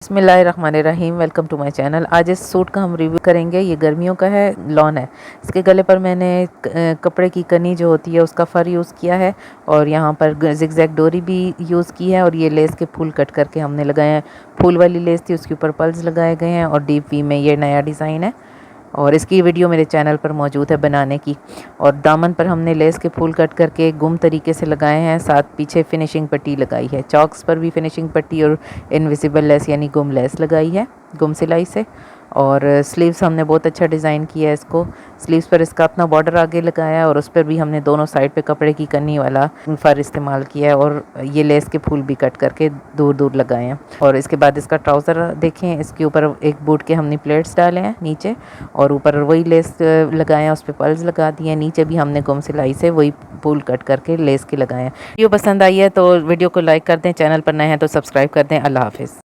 बिस्मिल्लाहिर्रहमानिर्रहीम। Welcome to my channel. आज इस सूट का हम रिव्यू करेंगे। ये गर्मियों का है, लॉन है। इसके गले पर मैंने कपड़े की कनी जो होती है उसका फ़र यूज़ किया है और यहाँ पर जिगजैग डोरी भी यूज़ की है और ये लेस के फूल कट करके हमने लगाए हैं। फूल वाली लेस थी, उसके ऊपर पल्स लगाए गए हैं और डीप वी में ये नया डिज़ाइन है और इसकी वीडियो मेरे चैनल पर मौजूद है बनाने की। और दामन पर हमने लेस के फूल कट करके गुम तरीके से लगाए हैं, साथ पीछे फिनिशिंग पट्टी लगाई है। चॉक्स पर भी फिनिशिंग पट्टी और इनविजिबल लेस यानी गुम लेस लगाई है, गुम सिलाई से। और स्लीव्स हमने बहुत अच्छा डिज़ाइन किया है इसको। स्लीव्स पर इसका अपना बॉर्डर आगे लगाया है और उस पर भी हमने दोनों साइड पे कपड़े की कन्नी वाला फ़र इस्तेमाल किया है और ये लेस के फूल भी कट करके दूर दूर लगाए हैं। और इसके बाद इसका ट्राउज़र देखें, इसके ऊपर एक बूट के हमने प्लेट्स डाले हैं नीचे और ऊपर वही लेस लगाए हैं, उस पर पल्स लगा दिए हैं। नीचे भी हमने गुम सिलाई से वही फूल कट करके लेस के लगाए हैं। वीडियो पसंद आई है तो वीडियो को लाइक कर दें, चैनल पर नए हैं तो सब्सक्राइब कर दें। अल्लाह हाफिज़।